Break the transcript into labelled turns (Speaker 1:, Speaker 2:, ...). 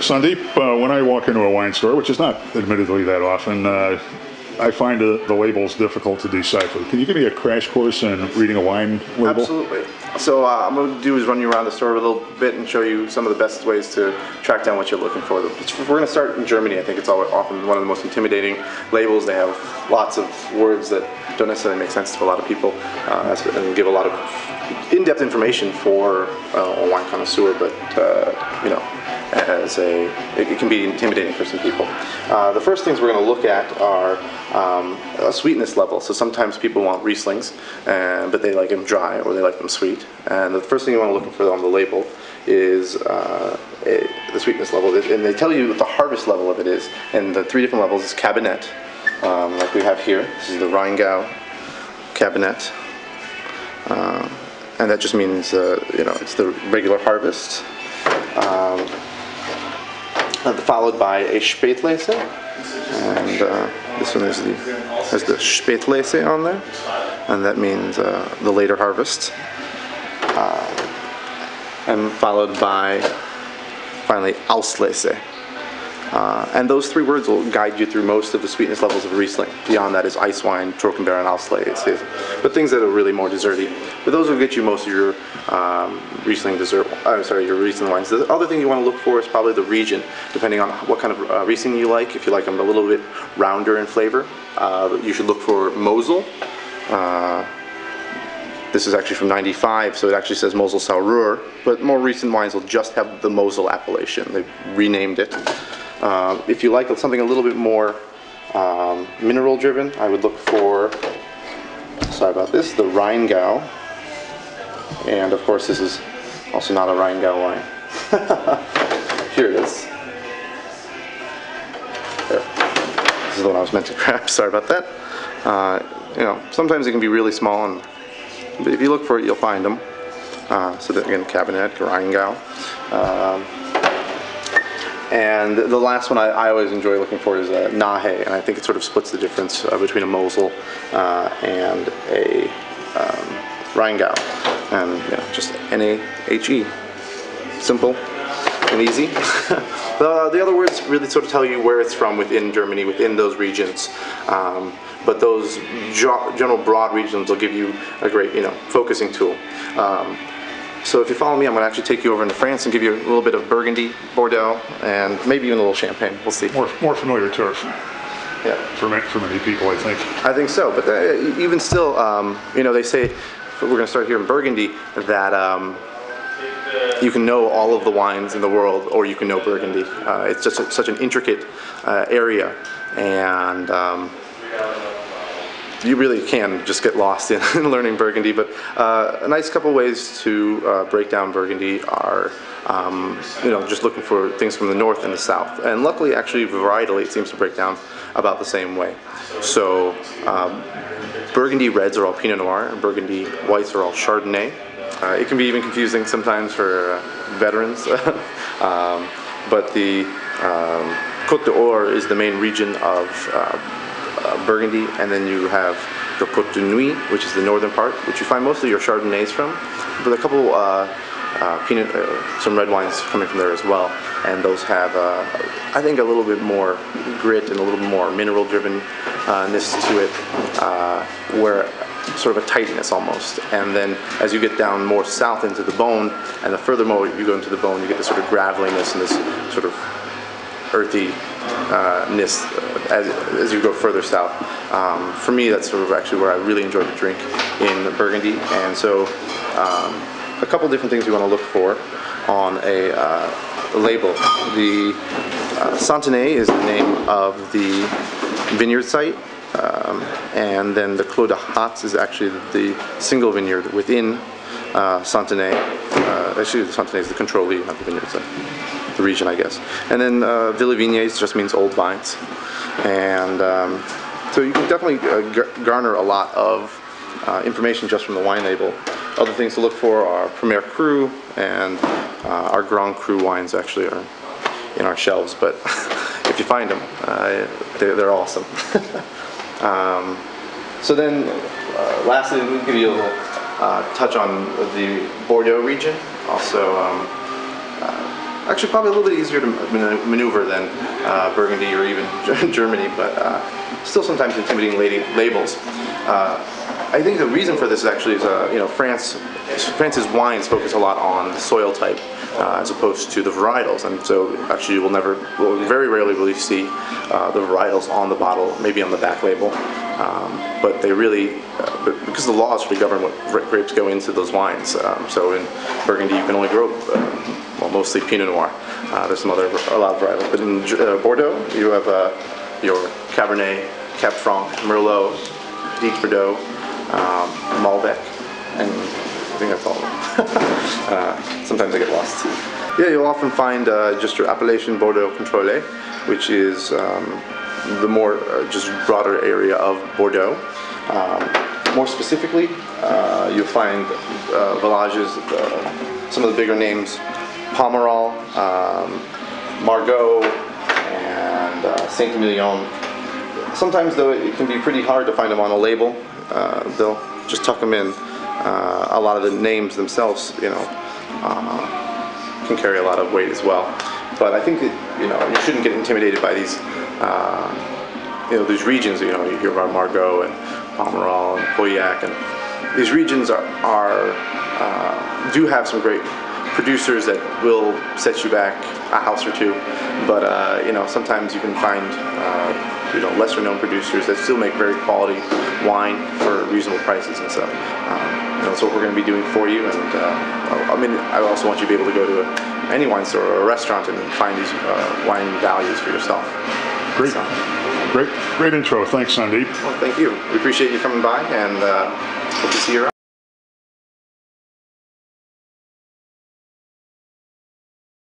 Speaker 1: Sandeep, when I walk into a wine store, which is not admittedly that often, I find the labels difficult to decipher. Can you give me a crash course in reading a wine label?
Speaker 2: Absolutely. So I'm going to do is run you around the store a little bit and show you some of the best ways to track down what you're looking for. We're going to start in Germany. I think it's often one of the most intimidating labels. They have lots of words that don't necessarily make sense to a lot of people and give a lot of in-depth information for a wine connoisseur, but you know, it can be intimidating for some people. The first things we're going to look at are a sweetness level. So sometimes people want Rieslings, but they like them dry or they like them sweet. And the first thing you want to look for on the label is the sweetness level. And they tell you what the harvest level of it is. And the three different levels is Cabernet, like we have here. This is the Rheingau Cabernet. And that just means, you know, it's the regular harvest. Followed by a Spätlese, and this one has the Spätlese on there, and that means the later harvest. And followed by, finally, Auslese. And those three words will guide you through most of the sweetness levels of Riesling. Beyond that is ice wine, Trockenbeer, and Auslese. But things that are really more desserty. But those will get you most of your Riesling dessert. Your Riesling wines. The other thing you want to look for is probably the region, depending on what kind of Riesling you like. If you like them a little bit rounder in flavor, you should look for Mosel. This is actually from '95, so it actually says Mosel Sauer. But more recent wines will just have the Mosel appellation. They've renamed it. If you like something a little bit more mineral driven, I would look for, sorry about this, the Rheingau. And of course this is also not a Rheingau wine. Here it is. There. This is the one I was meant to grab, sorry about that. You know, sometimes it can be really small, but if you look for it, you'll find them. So that, again, Cabernet, Rheingau. And the last one I always enjoy looking for is a Nahe, and I think it sort of splits the difference between a Mosel and a Rheingau. And you know, just N-A-H-E. Simple and easy. The other words really sort of tell you where it's from within Germany, within those regions. But those general broad regions will give you a great, you know, focusing tool. So if you follow me, I'm going to actually take you over into France and give you a little bit of Burgundy, Bordeaux, and maybe even a little Champagne. We'll see.
Speaker 1: More familiar turf.
Speaker 2: Yeah.
Speaker 1: For many people, I think.
Speaker 2: I think so, but even still, you know, they say, we're going to start here in Burgundy, that you can know all of the wines in the world, or you can know Burgundy. It's just such an intricate area, and you really can just get lost in learning Burgundy. But a nice couple ways to break down Burgundy are, you know, just looking for things from the north and the south. And luckily, actually, varietally, it seems to break down about the same way. So Burgundy reds are all Pinot Noir, and Burgundy whites are all Chardonnay. It can be even confusing sometimes for veterans, but the Côte d'Or is the main region of Burgundy, and then you have the Côte de Nuit, which is the northern part, which you find most of your Chardonnays from, but a couple some red wines coming from there as well, and those have I think a little bit more grit and a little bit more mineral drivenness to it, where sort of a tightness almost. And then as you get down more south into the bone, and the further more you go into the bone, you get this sort of graveliness and this sort of earthiness as you go further south. For me, that's sort of actually where I really enjoy to drink in Burgundy. And so a couple different things you want to look for on a label. The Santenay is the name of the vineyard site, and then the Clos de Hatz is actually the single vineyard within Santenay. Actually, the Santenay is the controllee, not the vineyard site. The region, I guess. And then Villa Vignes just means old vines. And so you can definitely garner a lot of information just from the wine label. Other things to look for are Premier Cru, and our Grand Cru wines actually are in our shelves, but if you find them, they're awesome. So then, lastly, we'll give you a little touch on the Bordeaux region. Also, actually probably a little bit easier to maneuver than Burgundy or even Germany, but still sometimes intimidating labels. I think the reason for this actually is, France's wines focus a lot on the soil type as opposed to the varietals, and so actually you will very rarely will you see the varietals on the bottle, maybe on the back label, but they really, because the laws really govern what grapes go into those wines. So in Burgundy you can only grow, well, mostly Pinot Noir. There's a lot of varietals, but in Bordeaux you have your Cabernet, Cab Franc, Merlot, Deep Bordeaux, Malbec, and I think that's all of them. Sometimes I get lost. Yeah, you'll often find just your appellation Bordeaux Contrôlé, which is the more just broader area of Bordeaux. More specifically, you'll find villages, some of the bigger names, Pomerol, Margaux, and Saint-Emilion. Sometimes, though, it can be pretty hard to find them on a label. They'll just tuck them in. A lot of the names themselves, can carry a lot of weight as well. But I think that, you shouldn't get intimidated by these, these regions. You hear about Margaux and Pomerol and Pauillac, and these regions do have some great producers that will set you back a house or two. But sometimes you can find lesser known producers that still make very quality wine for reasonable prices, and so that's what we're going to be doing for you. And I also want you to be able to go to any wine store or a restaurant and find these wine values for yourself.
Speaker 1: Great. So, great intro. Thanks, Sandeep.
Speaker 2: Well, thank you. We appreciate you coming by, and hope to see you around.